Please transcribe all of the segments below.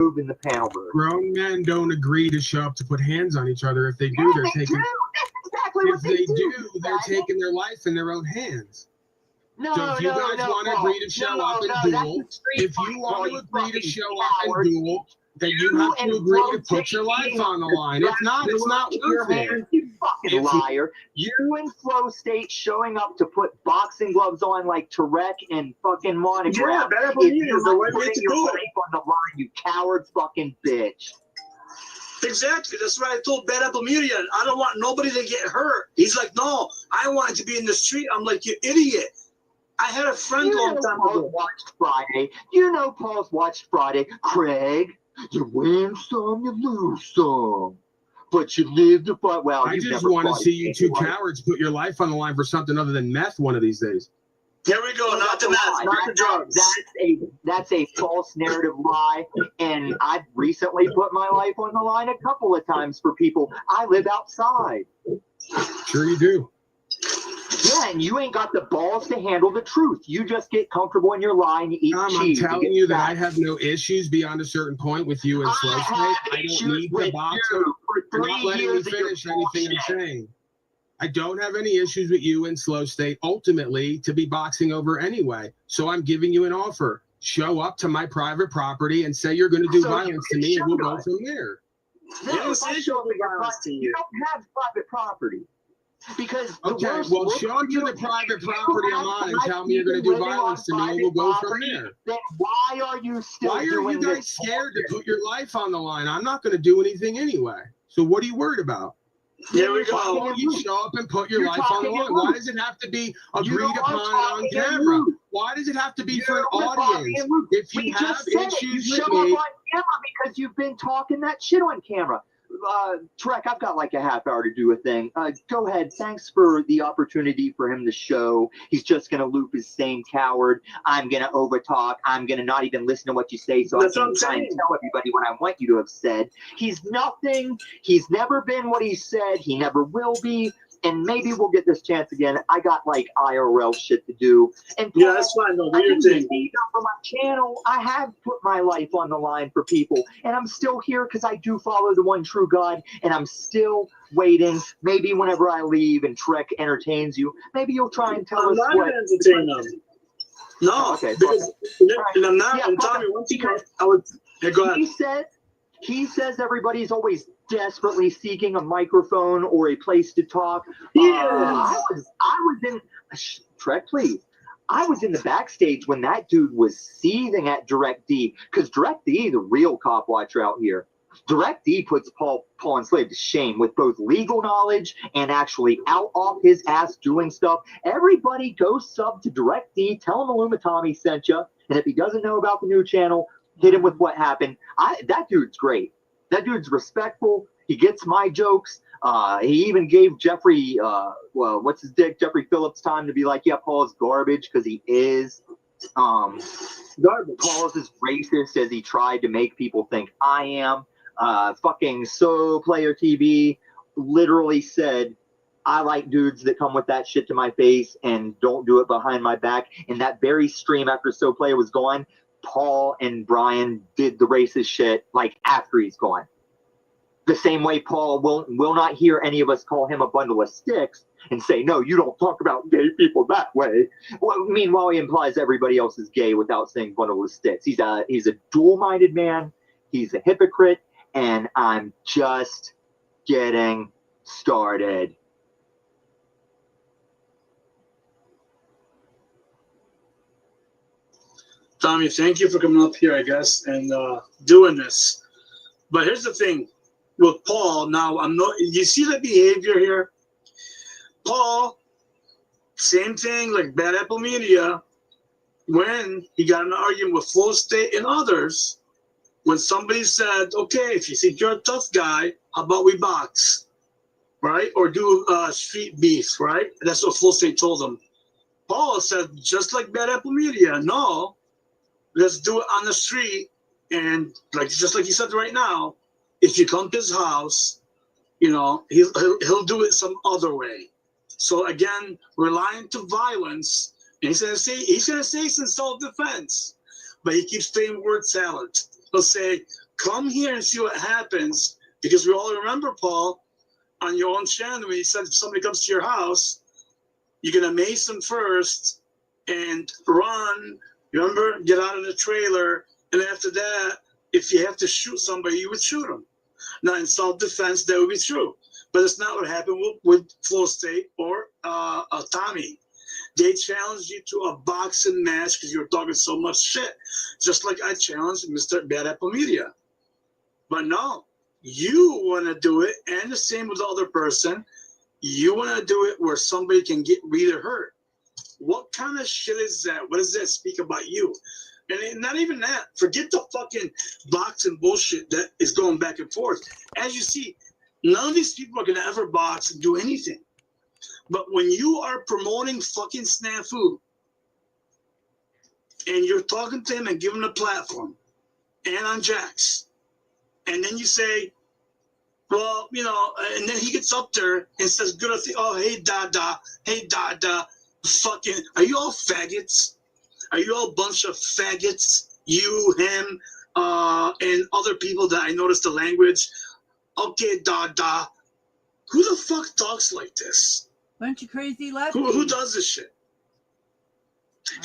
move in the panel booth. Grown men don't agree to show up to put hands on each other. If they do, they're taking. That's exactly what they do. They're taking their life in their own hands. No, so if you guys want to agree to show up and duel, if you want to agree to show up and duel, then you have to agree to put your life on the line. If not, it's not worth it. You fucking liar. You and Flow State showing up to put boxing gloves on like Tarek and fucking Monogram. Yeah, if you're not putting your life on the line, you coward fucking bitch. Exactly. That's what I told Bad Apple Media. I don't want nobody to get hurt. He's like, no, I want it to be in the street. I'm like, you idiot. I had a friend long time ago. Watched Friday. You know Paul's watched Friday. Craig, you win some, you lose some. But you live to fight. Well, I just want to see you two cowards put your life on the line for something other than meth one of these days. Here we go. Not the meth, not the drugs. That's a false narrative lie. And I've recently put my life on the line a couple of times for people. I live outside. Sure you do. Yeah, and you ain't got the balls to handle the truth. You just get comfortable in your lie and you eat cheese. I'm telling you that I have no issues beyond a certain point with you and Slow State. I don't need the boxer. You're not letting me finish anything I'm saying. I don't have any issues with you and Slow State ultimately to be boxing over anyway. So I'm giving you an offer. Show up to my private property and say you're going to do violence to me and we'll go from there. No, if I show up at your property, you don't have private property. Because okay, well, show up to the private property I'm on and tell me you're going to do violence to me, and we'll go from there. Then why are you still Why are you guys scared to put your life on the line? I'm not going to do anything anyway. So what are you worried about? There we go. Why don't you show up and put your life on the line? Why does it have to be agreed upon on camera? Why does it have to be for an audience? If you have issues with me, on camera because you've been talking that shit on camera. Trek, I've got like a half hour to do a thing. Go ahead. Thanks for the opportunity for him to show. He's just going to loop his same coward. I'm going to overtalk. I'm going to not even listen to what you say. So that's I can try and tell everybody what I want you to have said. He's nothing. He's never been what he said. He never will be. And maybe we'll get this chance again. I got like IRL shit to do. And yeah, that's fine. No, do your thing. For my channel, I have put my life on the line for people, and I'm still here because I do follow the one true God, and I'm still waiting. Maybe whenever I leave and Trek entertains you, maybe you'll try and tell us what. I'm what. not entertaining them. No, okay, because and I'm not. I'm telling you, once again, I would. Yeah, go ahead. He says everybody's always desperately seeking a microphone or a place to talk. Yeah. I was in Trek, please. I was in the backstage when that dude was seething at Direct D, because Direct D, the real cop watcher out here, Direct D puts Paul Enslaved to shame with both legal knowledge and actually out off his ass doing stuff. Everybody go sub to Direct D, tell him Illumitami sent you, and if he doesn't know about the new channel, hit him with what happened. That dude's great. That dude's respectful. He gets my jokes. He even gave Jeffrey, Jeffrey Phillips time to be like, yeah, Paul's garbage, because he is. Garbage. Paul's as racist as he tried to make people think I am. Fucking So Player TV literally said, I like dudes that come with that shit to my face and don't do it behind my back. And that very stream after So Player was gone, Paul and Brian did the racist shit like after he's gone. The same way Paul will not hear any of us call him a bundle of sticks and say, no, you don't talk about gay people that way. Well, meanwhile, he implies everybody else is gay without saying bundle of sticks. He's a dual-minded man. He's a hypocrite, and I'm just getting started. Tommy, thank you for coming up here, I guess, and doing this. But here's the thing with Paul. Now, you see the behavior here? Paul, same thing like Bad Apple Media, when he got in an argument with Flow State and others, when somebody said, okay, if you think you're a tough guy, how about we box, right? Or do street beef, right? That's what Flow State told him. Paul said, just like Bad Apple Media, no. Let's do it on the street, and just like he said right now, if you come to his house, he'll do it some other way. So again, relying to violence, and he's gonna say it's in self-defense, but he keeps saying word salad. He'll say, Come here and see what happens, because we all remember, Paul, on your own channel, when you said if somebody comes to your house, you're going to mace them first and run, remember, get out of the trailer, and after that, if you have to shoot somebody, you would shoot them. Now, in self-defense, that would be true. But it's not what happened with Flow State or Tommy. They challenged you to a boxing match because you were talking so much shit, just like I challenged Mr. Bad Apple Media. But no, you want to do it, and the same with the other person. You want to do it where somebody can get really hurt. What kind of shit is that? What does that speak about you? And not even that. Forget the fucking boxing bullshit that is going back and forth. As you see, none of these people are going to ever box and do anything. But when you are promoting fucking Snafu and you're talking to him and giving him a platform and on Jax, and then you say, well, you know, and then he gets up there and says, good, oh, hey, Dada, fucking, are you all faggots? Are you all a bunch of faggots? You, him, and other people that I noticed the language. Okay, Dada. Who the fuck talks like this? Bunch of crazy lefties. Who does this shit?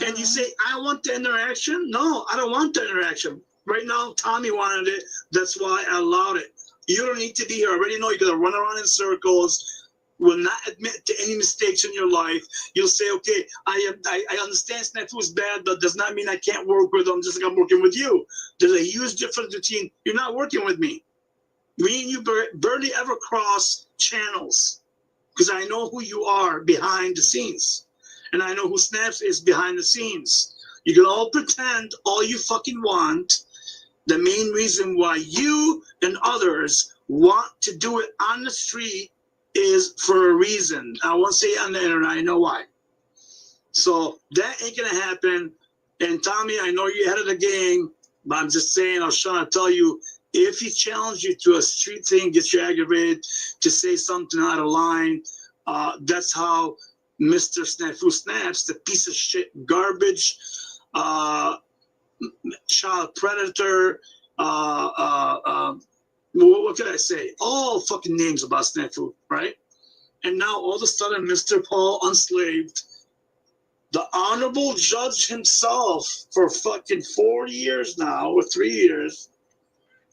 And you say, I want the interaction? No, I don't want the interaction. Right now, Tommy wanted it. That's why I allowed it. You don't need to be here. I already know you're going to run around in circles, will not admit to any mistakes in your life. You'll say, okay, I understand Snafu is bad, but does not mean I can't work with them just like I'm working with you. There's a huge difference between you're not working with me. Me and you barely ever cross channels because I know who you are behind the scenes. And I know who Snaps is behind the scenes. You can all pretend all you fucking want. The main reason why you and others want to do it on the street is for a reason. I won't say it on the internet. I know why. So that ain't going to happen. And Tommy, I know you're ahead of the game, but I'm just saying, I was trying to tell you, if he challenged you to a street thing, gets you aggravated, to say something out of line, that's how Mr. Snafu Snaps, the piece of shit garbage, child predator, what can I say? All fucking names about Snafu, right? And now all of a sudden, Mr. Paul Unslaved, the honorable judge himself for fucking 4 years now, or 3 years,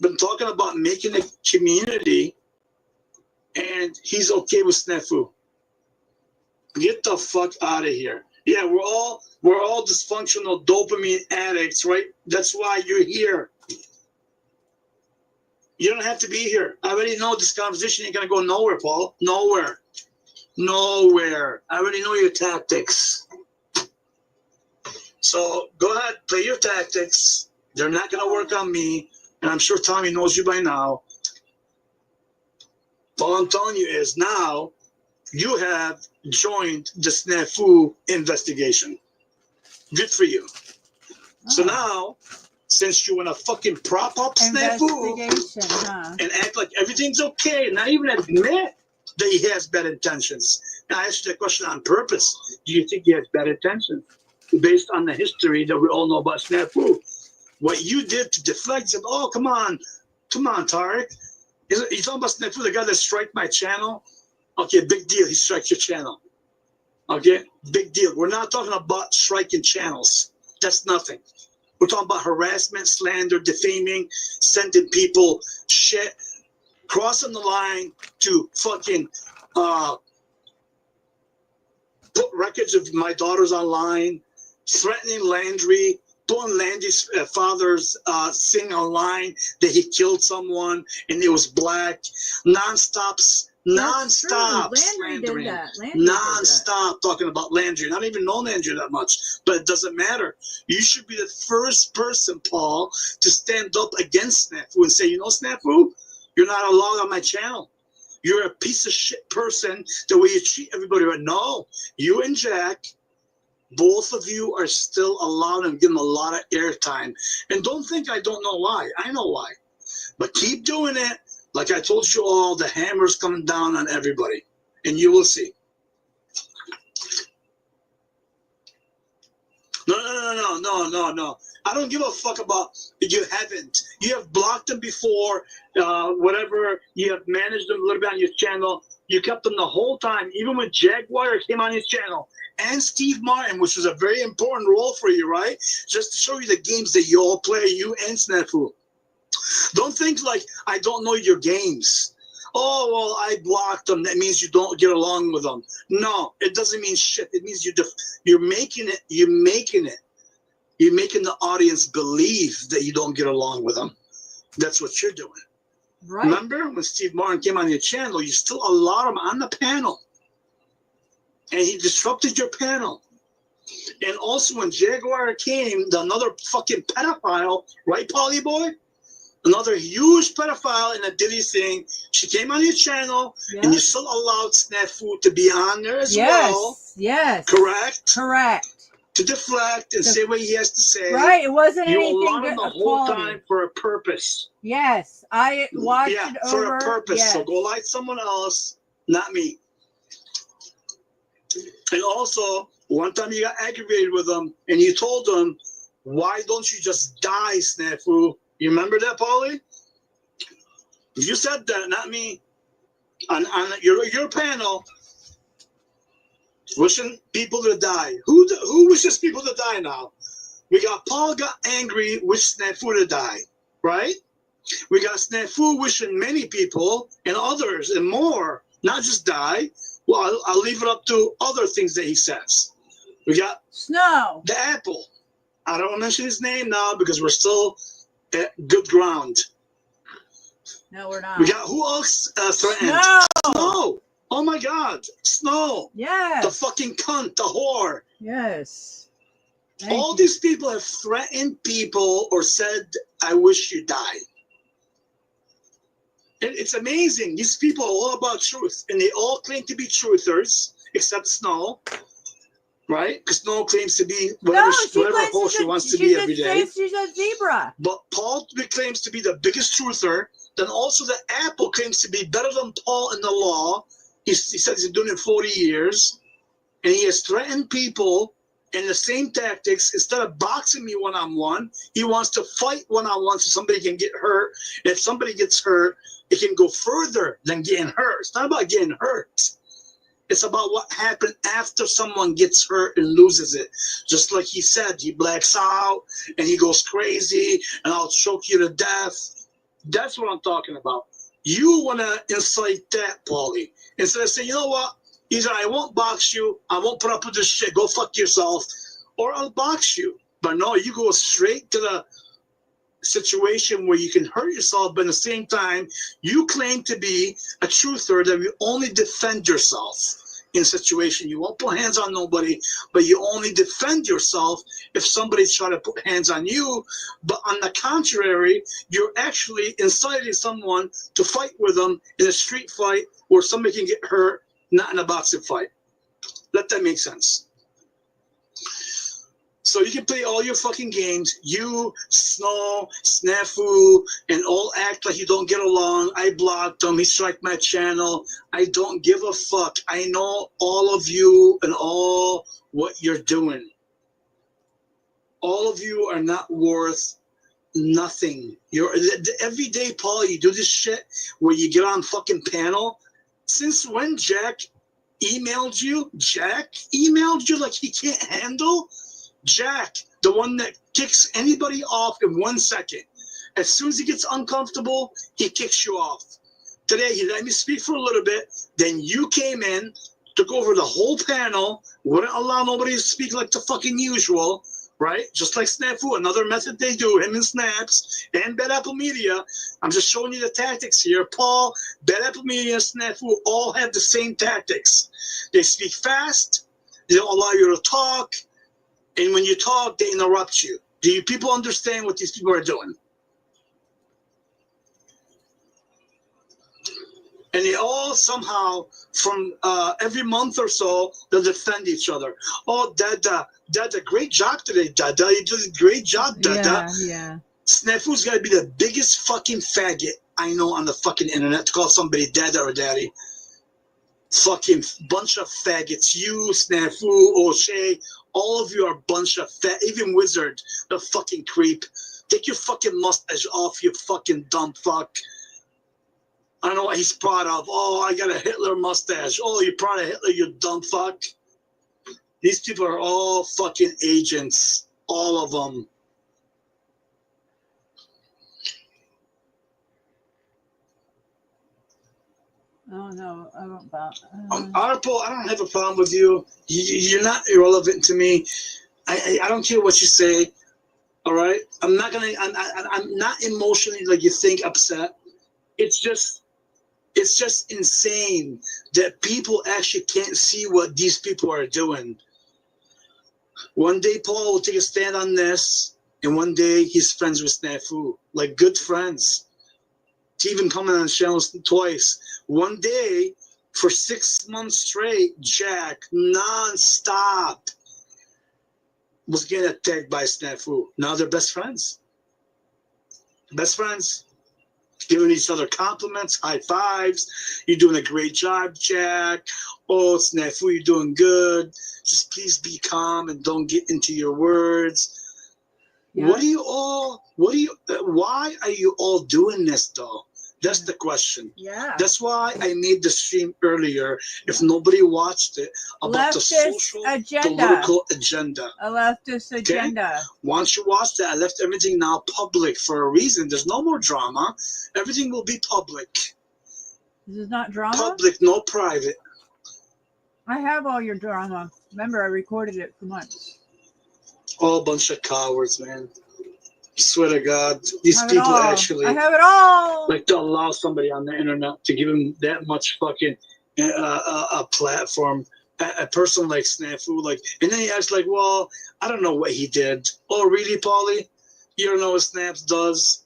been talking about making a community, and he's okay with Snafu. Get the fuck out of here. Yeah, we're all dysfunctional dopamine addicts, right? That's why you're here. You don't have to be here. I already know this conversation ain't gonna go nowhere, Paul. Nowhere. I already know your tactics. So go ahead, play your tactics. They're not gonna work on me, and I'm sure Tommy knows you by now. All I'm telling you is now you have joined the Snafu investigation. Good for you. So now, since you want to fucking prop up Snafu and act like everything's okay, not even admit that he has bad intentions. And I asked you that question on purpose. Do you think he has bad intentions? Based on the history that we all know about Snafu. What you did to deflect, said, oh, come on, Tarek. You talking about Snafu, the guy that striked my channel? Okay, big deal. He strikes your channel. Okay, big deal. We're not talking about striking channels. That's nothing. We're talking about harassment, slander, defaming, sending people shit, crossing the line to fucking put records of my daughters online, threatening Landry, putting Landry's father's thing online that he killed someone and it was black, non-stop slandering, non-stop talking about Landry. I don't even know Landry that much, but it doesn't matter. You should be the first person, Paul, to stand up against Snafu and say, you know, Snafu, you're not allowed on my channel. You're a piece of shit person the way you treat everybody. But no, you and Jack, both of you are still allowed and give them a lot of airtime. And don't think I don't know why. I know why. But keep doing it. Like I told you all, the hammer's coming down on everybody. And you will see. No. I don't give a fuck about you haven't. You have blocked them before, whatever. You have managed them a little bit on your channel. You kept them the whole time, even when Jaguar came on his channel, and Steve Martin, which was a very important role for you, right? Just to show you the games that you all play, you and Snafu. Don't think like, I don't know your games. Oh, well, I blocked them. That means you don't get along with them. No, it doesn't mean shit. It means you're making it. You're making the audience believe that you don't get along with them. That's what you're doing. Right. Remember when Steve Martin came on your channel, you still allowed him on the panel. And he disrupted your panel. And also when Jaguar came, another fucking pedophile, right, Paulie boy? Another huge pedophile in a Diddy thing. She came on your channel, and you still allowed Snafu to be on there as well. Yes. Correct? Correct. To deflect and say what he has to say. Right. It wasn't anything You allowed him the whole quality. time for a purpose. Yes. I watched it over. For a purpose. Yes. So go like someone else, not me. And also, one time you got aggravated with him, and you told him, why don't you just die, Snafu? You remember that, Paulie? You said that, not me. On your panel, wishing people to die. Who wishes people to die now? We got Paul got angry, wished Snafu to die, right? We got Snafu wishing many people and others and more, not just die. Well, I'll leave it up to other things that he says. We got Snow. The Apple. I don't want to mention his name now because we're still at good ground. No, we're not. We got who else threatened? Snow. Oh my God, Snow. Yes. The fucking cunt, the whore. Yes. All these people have threatened people or said, I wish you died. It's amazing. These people are all about truth, and they all claim to be truthers, except Snow, right? Because Snow claims to be whatever hole she wants to be every day. She's a zebra. But Paul claims to be the biggest truther. Then also the Apple claims to be better than Paul in the law. He says he's been doing it 40 years. And he has threatened people in the same tactics. Instead of boxing me one-on-one, he wants to fight one-on-one so somebody can get hurt. And if somebody gets hurt, it can go further than getting hurt. It's not about getting hurt. It's about what happened after someone gets hurt and loses it. Just like he said, he blacks out and he goes crazy and I'll choke you to death. That's what I'm talking about. You want to incite that, Paulie. Instead of saying, you know what? Either I won't box you, I won't put up with this shit, go fuck yourself, or I'll box you. But no, you go straight to the situation where you can hurt yourself, but at the same time, you claim to be a truther that you only defend yourself in a situation. You won't put hands on nobody, but you only defend yourself if somebody's trying to put hands on you. But on the contrary, you're actually inciting someone to fight with them in a street fight where somebody can get hurt, not in a boxing fight. Let that make sense. So you can play all your fucking games. You, Snow, Snafu, and all act like you don't get along. I blocked him. He striked my channel. I don't give a fuck. I know all of you and all what you're doing. All of you are not worth nothing. You're every day, Paul, you do this shit where you get on fucking panel. Since when Jack emailed you? Jack emailed you like he can't handle? Jack, the one that kicks anybody off in 1 second. As soon as he gets uncomfortable, he kicks you off. Today, he let me speak for a little bit. Then you came in, took over the whole panel, wouldn't allow nobody to speak like the fucking usual, right? Just like Snafu, another method they do, him and Snaps, and Bad Apple Media. I'm just showing you the tactics here. Paul, Bad Apple Media, and Snafu all have the same tactics. They speak fast. They don't allow you to talk. And when you talk, they interrupt you. Do you people understand what these people are doing? And they all somehow, from every month or so, they'll defend each other. Oh, Dada, great job today, Dada. You did a great job, Dada. Yeah. Snafu's got to be the biggest fucking faggot I know on the fucking internet to call somebody Dada or Daddy. Fucking bunch of faggots. You, Snafu, O'Shea, all of you are a bunch of fat. Even Wizard, the fucking creep. Take your fucking mustache off, you fucking dumb fuck. I don't know what he's proud of. Oh, I got a Hitler mustache. Oh, you're proud of Hitler, you dumb fuck. These people are all fucking agents. All of them. Oh no, I don't about. Arpo, I don't have a problem with you. You're not irrelevant to me. I don't care what you say. All right, I'm not emotionally like you think upset. It's just insane that people actually can't see what these people are doing. One day Paul will take a stand on this, and one day he's friends with Snafu, like good friends. To even comment on channels twice. One day, for 6 months straight, Jack, non-stop, was getting attacked by Snafu. Now they're best friends. Best friends. Giving each other compliments, high fives. You're doing a great job, Jack. Oh, Snafu, you're doing good. Just please be calm and don't get into your words. Yeah. Why are you all doing this, though? That's the question. Yeah. That's why I made the stream earlier, if nobody watched it, about the social political agenda. A leftist agenda. Once you watch that, I left everything now public for a reason. There's no more drama. Everything will be public. This is not drama? Public, no private. I have all your drama. Remember, I recorded it for months. All a bunch of cowards, man. Swear to God, these people actually I have it all. Like to allow somebody on the internet to give him that much fucking a platform, a person like Snafu, like, and then he acts like, well, I don't know what he did. Oh, really, Paulie? You don't know what Snaps does?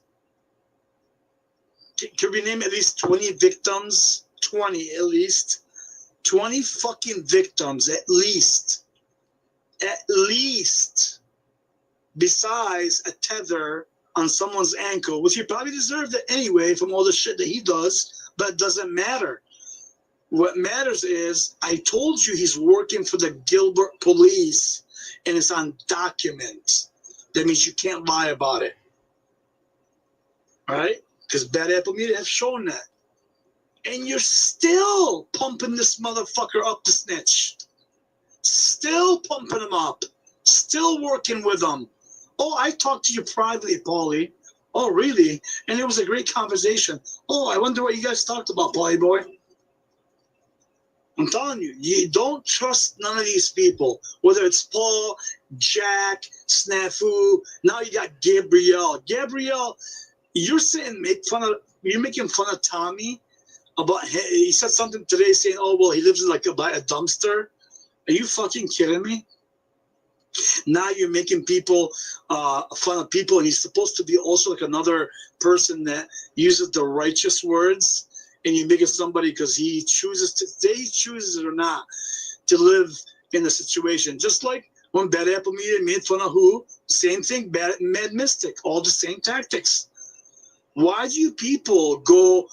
Can we name at least 20 victims? 20 at least. 20 fucking victims at least. At least. Besides a tether on someone's ankle, which he probably deserved it anyway from all the shit that he does, but it doesn't matter. What matters is, I told you he's working for the Gilbert police, and it's on document. That means you can't lie about it. All right? Because Bad Apple Media have shown that. And you're still pumping this motherfucker up to snitch. Still pumping him up. Still working with him. Oh, I talked to you privately, Paulie. Oh, really? And it was a great conversation. Oh, I wonder what you guys talked about, Paulie boy. I'm telling you, you don't trust none of these people. Whether it's Paul, Jack, Snafu, now you got Gabrielle. Gabrielle, you're making fun of Tommy about, he said something today saying, oh, well, he lives like by a dumpster. Are you fucking kidding me? Now you're making people fun of people, and he's supposed to be also like another person that uses the righteous words, and you make it somebody because he chooses it or not to live in a situation. Just like when Bad Apple Media made fun of who, same thing, Mad Mystic, all the same tactics. Why do you people go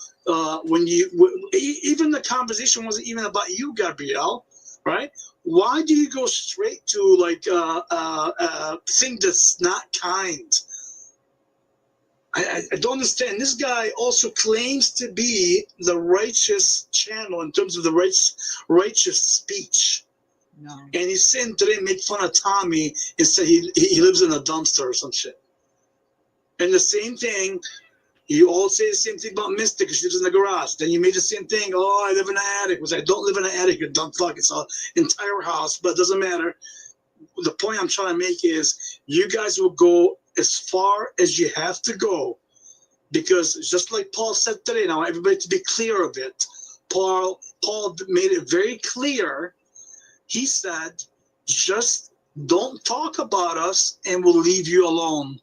even the conversation wasn't even about you, Gabrielle, right? Why do you go straight to like a thing that's not kind? I don't understand. This guy also claims to be the righteous channel in terms of the righteous speech. No. And he's saying today, make fun of Tommy and say he lives in a dumpster or some shit. And the same thing, you all say the same thing about Mystic because she lives in the garage. Then you made the same thing. Oh, I live in an attic. Which I don't live in an attic, you dumb fuck. It's an entire house, but it doesn't matter. The point I'm trying to make is you guys will go as far as you have to go, because just like Paul said today, now everybody to be clear of it, Paul made it very clear. He said, just don't talk about us and we'll leave you alone.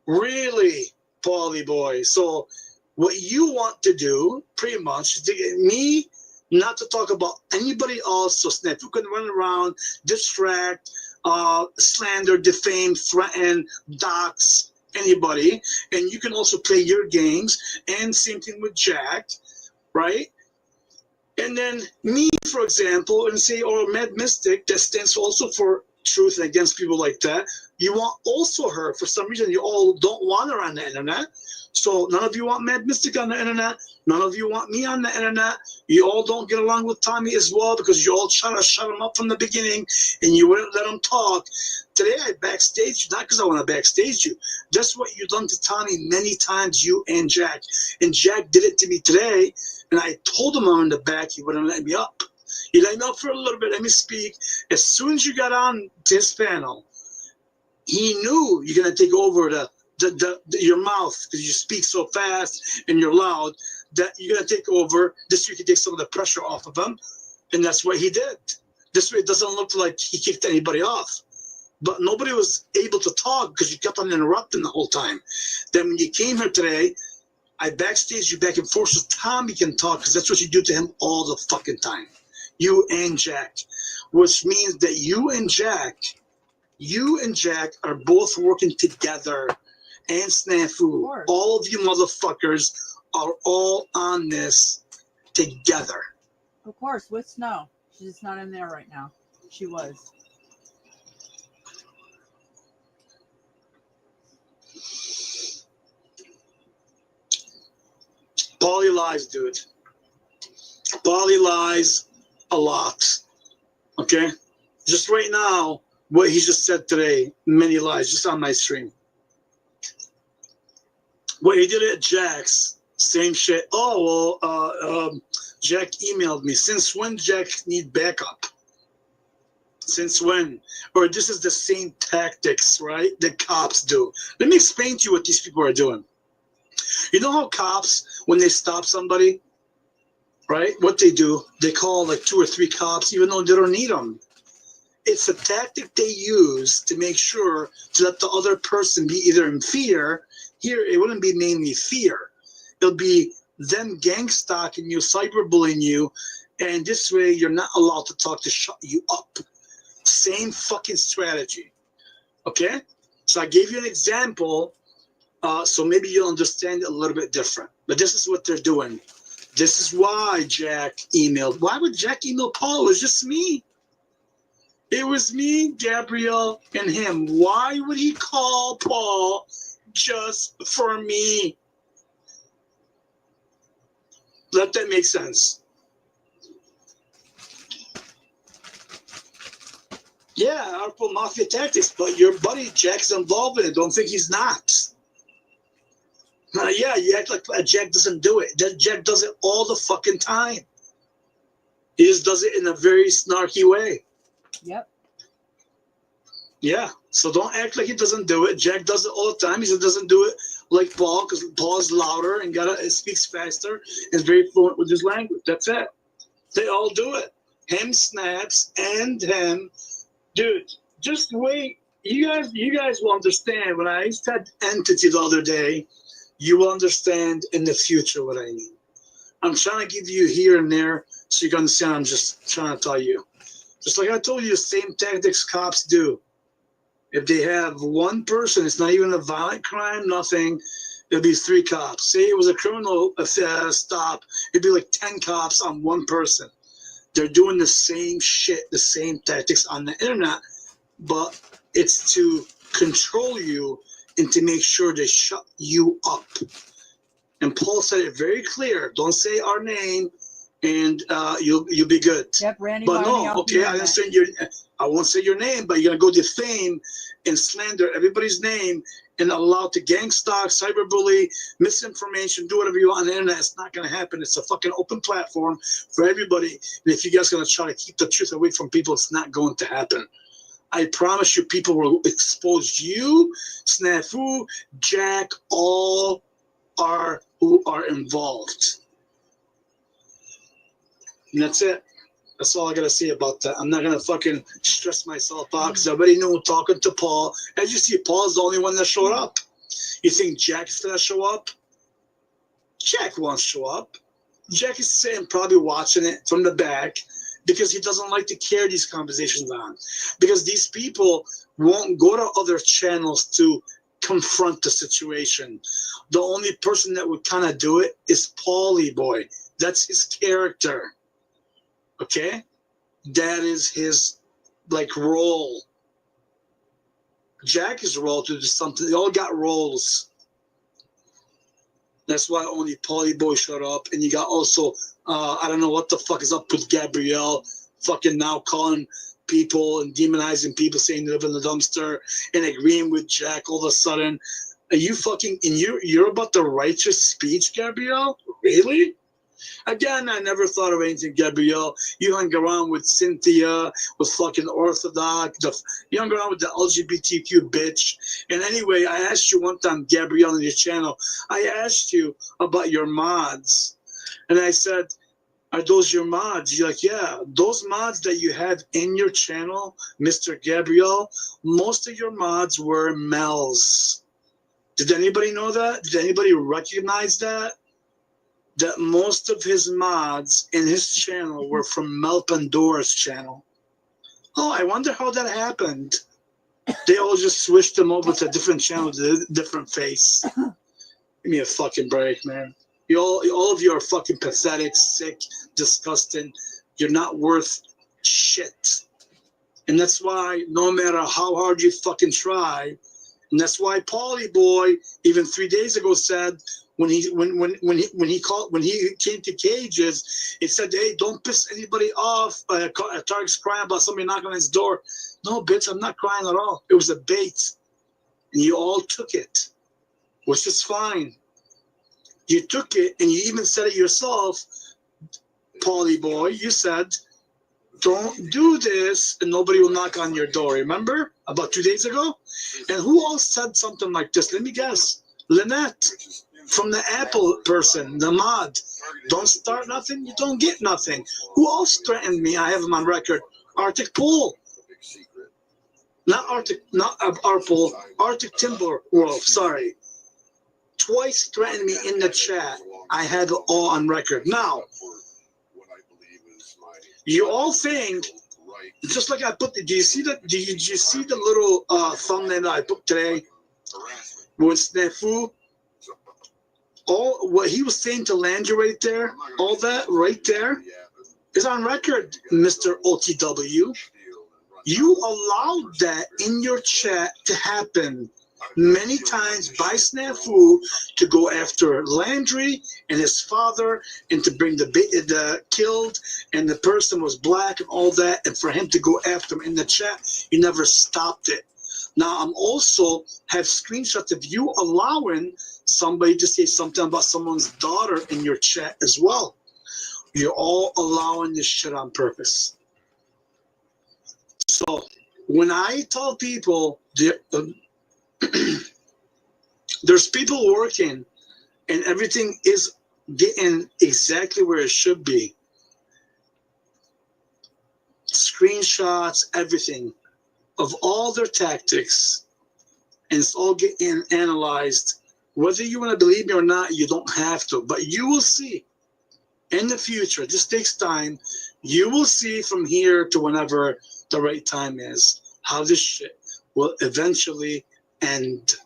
Really, Paulie boy. So what you want to do pretty much is to get me not to talk about anybody else, so Snap, you can run around, distract, slander, defame, threaten, dox anybody, and you can also play your games, and same thing with Jack, right? And then me, for example, and say, or Mad Mystic, that stands also for truth and against people like that. You want also her. For some reason, you all don't want her on the internet. So none of you want Mad Mystic on the internet. None of you want me on the internet. You all don't get along with Tommy as well because you all try to shut him up from the beginning and you wouldn't let him talk. Today I backstage you, not because I want to backstage you. Just what you've done to Tommy many times, you and Jack. And Jack did it to me today, and I told him on the back he wouldn't let me up. He let me up for a little bit, let me speak. As soon as you got on this panel, he knew you're going to take over your mouth because you speak so fast and you're loud that you're going to take over. This way you can take some of the pressure off of him, and that's what he did. This way it doesn't look like he kicked anybody off. But nobody was able to talk because you kept on interrupting the whole time. Then when you came here today, I backstage you back and forth so Tommy can talk because that's what you do to him all the fucking time. You and Jack. Which means that you and Jack are both working together. And Snafu. All of you motherfuckers are all on this together. Of course, with Snow. She's just not in there right now. She was. Paulie lies, dude. Paulie lies a lot. Okay? Just right now, what he just said today, many lies, just on my stream. What he did at Jack's, same shit. Oh, well, Jack emailed me. Since when Jack need backup? Since when? Or this is the same tactics, right, that cops do. Let me explain to you what these people are doing. You know how cops, when they stop somebody, right, what they do, they call like 2 or 3 cops even though they don't need them. It's a tactic they use to make sure to let the other person be either in fear. Here, it wouldn't be mainly fear. It'll be them gang stalking you, cyberbullying you, and this way you're not allowed to talk to shut you up. Same fucking strategy. Okay? So I gave you an example, so maybe you'll understand it a little bit different. But this is what they're doing. This is why Jack emailed. Why would Jack email Paul? It was just me. It was me, Gabrielle, and him. Why would he call Paul just for me? Let that make sense. Yeah, Artful Mafia tactics, but your buddy Jack's involved in it. Don't think he's not. Yeah, you act like Jack doesn't do it. Jack does it all the fucking time. He just does it in a very snarky way. Yep. Yeah, so don't act like he doesn't do it. Jack does it all the time. He just doesn't do it like Paul because Paul's louder and speaks faster and is very fluent with his language. That's it. They all do it. Him, Snaps, and him. Dude, just wait. You guys will understand. When I said entity the other day, you will understand in the future what I mean. I'm trying to give you here and there so you can understand. I'm just trying to tell you. Just like I told you, the same tactics cops do. If they have one person, it's not even a violent crime, nothing, it'll be 3 cops. Say it was a criminal stop, it'd be like 10 cops on one person. They're doing the same shit, the same tactics on the internet, but it's to control you and to make sure they shut you up. And Paul said it very clear. Don't say our name, and you'll be good. Yep, Randy. But no, okay, I understand I won't say your name, but you're gonna go defame and slander everybody's name and allow to gang stalk, cyberbully, misinformation, do whatever you want on the internet. It's not gonna happen. It's a fucking open platform for everybody. And if you guys are gonna try to keep the truth away from people, it's not going to happen. I promise you, people will expose you, Snafu, Jack, all are who are involved. And that's it. That's all I gotta say about that. I'm not gonna fucking stress myself out because I already know talking to Paul. As you see, Paul's the only one that showed up. You think Jack's gonna show up? Jack won't show up. Jack is sitting, probably watching it from the back because he doesn't like to carry these conversations on. Because these people won't go to other channels to confront the situation. The only person that would kind of do it is Paulie Boy. That's his character. Okay, that is his like role. Jackie's role to do something. They all got roles. That's why only Paulie Boy showed up. And you got also, I don't know what the fuck is up with Gabrielle, fucking now calling people and demonizing people, saying they live in the dumpster and agreeing with Jack all of a sudden. Are you fucking, and you're about the righteous speech, Gabrielle? Really? Again, I never thought of anything, Gabrielle. You hung around with Cynthia, with fucking Orthodox. You hung around with the LGBTQ bitch. And anyway, I asked you one time, Gabrielle, on your channel, I asked you about your mods. And I said, are those your mods? You're like, yeah. Those mods that you had in your channel, Mr. Gabrielle, most of your mods were males. Did anybody know that? Did anybody recognize that? That most of his mods in his channel were from Mel Pandora's channel. Oh, I wonder how that happened. They all just switched them over to a different channel with a different face. Give me a fucking break, man. All of you are fucking pathetic, sick, disgusting. You're not worth shit. And that's why no matter how hard you fucking try, and that's why Paulie Boy, even 3 days ago, said, when he came to Cages, it said, hey, don't piss anybody off. Tark's crying about somebody knocking on his door. No, bitch, I'm not crying at all. It was a bait. And you all took it, which is fine. You took it, and you even said it yourself, Paulie Boy. You said, don't do this, and nobody will knock on your door. Remember? About 2 days ago? And who else said something like this? Let me guess. Lynette. From the Apple person, the mod. Don't start nothing, you don't get nothing. Who else threatened me? I have him on record. Arctic Pool. Not Arpool. Arctic Timber Wolf, sorry. Twice threatened me in the chat. I had it all on record. Now, you all think, just like I put, do you see the little thumbnail that I put today with Snafu? All what he was saying to Landry right there, all that right there is on record, Mr. OTW. You allowed that in your chat to happen many times by Snafu to go after Landry and his father and to bring the killed and the person was black and all that, and for him to go after him in the chat. You never stopped it. Now, I'm also have screenshots of you allowing somebody to say something about someone's daughter in your chat as well. You're all allowing this shit on purpose. So when I tell people there's people working and everything is getting exactly where it should be, screenshots, everything, of all their tactics, and it's all getting analyzed. Whether you want to believe me or not, you don't have to, but you will see in the future. This takes time. You will see from here to whenever the right time is how this shit will eventually end.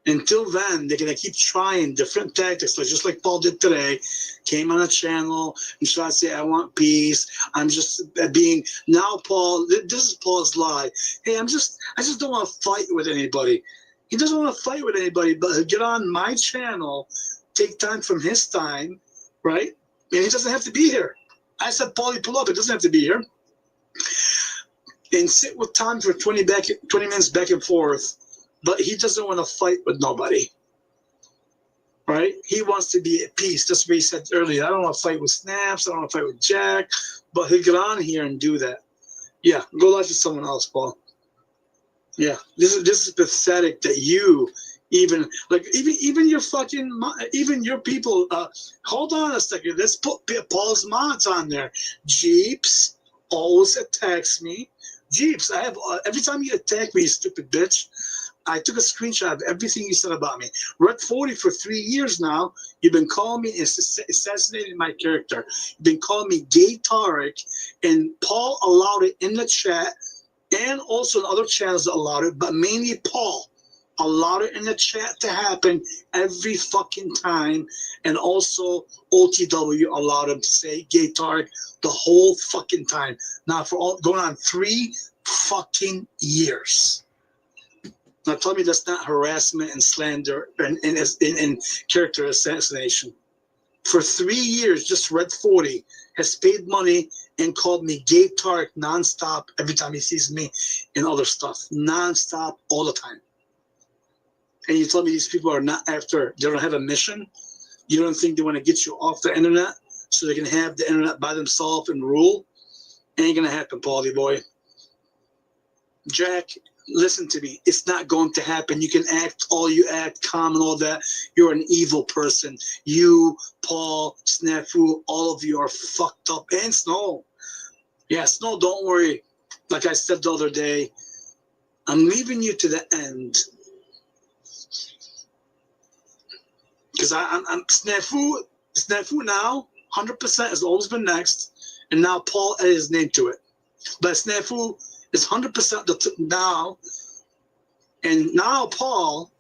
Until then, they're going to keep trying different tactics, just like Paul did today. Came on a channel and tried to say, I want peace. I'm just being, now Paul, this is Paul's lie. Hey, I just don't want to fight with anybody. He doesn't want to fight with anybody, but he'll get on my channel, take time from his time, right? And he doesn't have to be here. I said, Paulie, pull up. It doesn't have to be here. And sit with Tom for 20 minutes back and forth. But he doesn't want to fight with nobody, right? He wants to be at peace. That's what he said earlier. I don't want to fight with Snaps. I don't want to fight with Jack. But he'll get on here and do that. Yeah, go live with someone else, Paul. Yeah, this is pathetic that you even your fucking, even your people. Hold on a second. Let's put Paul's mods on there. Jeeps always attacks me. Jeeps, I have every time you attack me, you stupid bitch. I took a screenshot of everything you said about me. Red 40 for 3 years now. You've been calling me assassinating my character. You've been calling me gay Tarek, and Paul allowed it in the chat, and also in other channels allowed it, but mainly Paul allowed it in the chat to happen every fucking time, and also OTW allowed him to say gay Tarek the whole fucking time. Now for all going on 3 fucking years. Now tell me that's not harassment and slander and character assassination. For 3 years, just Red 40 has paid money and called me Gay Tarek nonstop every time he sees me and other stuff. Nonstop, all the time. And you tell me these people are not after, they don't have a mission? You don't think they want to get you off the internet so they can have the internet by themselves and rule? Ain't gonna happen, Paulie boy. Jack, listen to me. It's not going to happen. You can act all you act, calm and all that. You're an evil person. You, Paul, Snafu, all of you are fucked up. And Snow. Yeah, Snow, don't worry. Like I said the other day, I'm leaving you to the end. Because I'm Snafu now, 100% has always been next. And now Paul added his name to it. But Snafu is 100% now. And now Paul,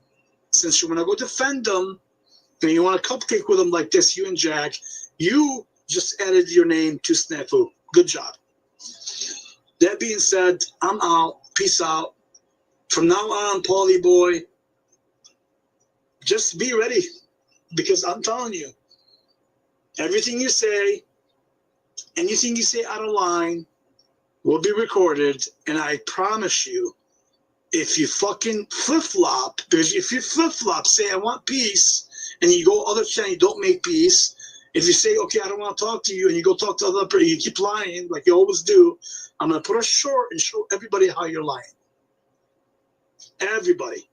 since you want to go defend him, and you want to cupcake with him like this, you and Jack, you just added your name to Snafu. Good job. That being said, I'm out. Peace out. From now on, Paulie boy, just be ready. Because I'm telling you, everything you say, anything you say out of line will be recorded. And I promise you, if you fucking flip-flop, because if you flip-flop, say I want peace, and you go other channel, you don't make peace. If you say, okay, I don't want to talk to you, and you go talk to other people, you keep lying like you always do, I'm going to put a short and show everybody how you're lying. Everybody.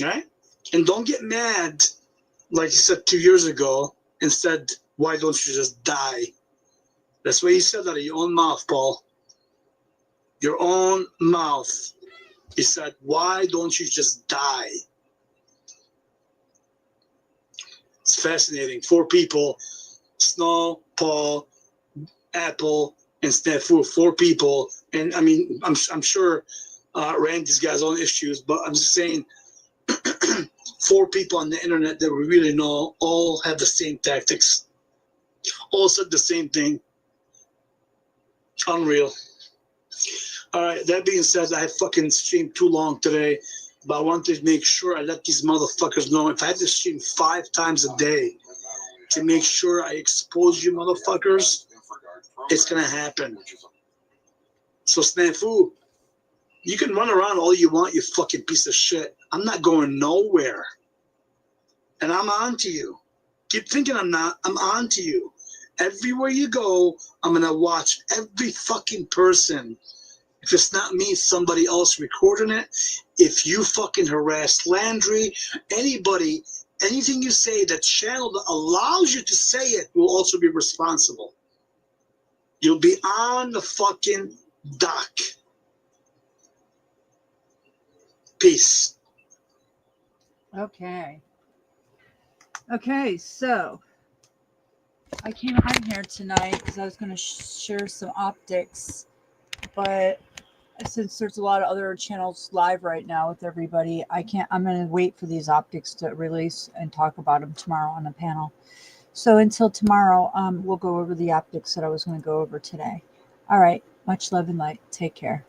All right? And don't get mad, like you said 2 years ago, and said, why don't you just die? That's what you said out of your own mouth, Paul. Your own mouth. He said, why don't you just die? It's fascinating. 4 people, Snow, Paul, Apple, and Snafu, 4 people. And I mean, I'm sure Randy's got his own issues, but I'm just saying 4 people on the internet that we really know all have the same tactics. All said the same thing. Unreal. All right, that being said, I fucking streamed too long today, but I wanted to make sure I let these motherfuckers know if I had to stream 5 times a day to make sure I expose you motherfuckers, it's going to happen. So, Snafu, you can run around all you want, you fucking piece of shit. I'm not going nowhere. And I'm on to you. Keep thinking I'm not. I'm on to you. Everywhere you go, I'm going to watch every fucking person. If it's not me, it's somebody else recording it. If you fucking harass Landry, anybody, anything you say, the channel that allows you to say it will also be responsible. You'll be on the fucking dock. Peace. Okay. Okay, so I came on here tonight because I was going to share some optics, but since there's a lot of other channels live right now with everybody, I'm going to wait for these optics to release and talk about them tomorrow on the panel. So until tomorrow, we'll go over the optics that I was going to go over today. All right. Much love and light. Take care.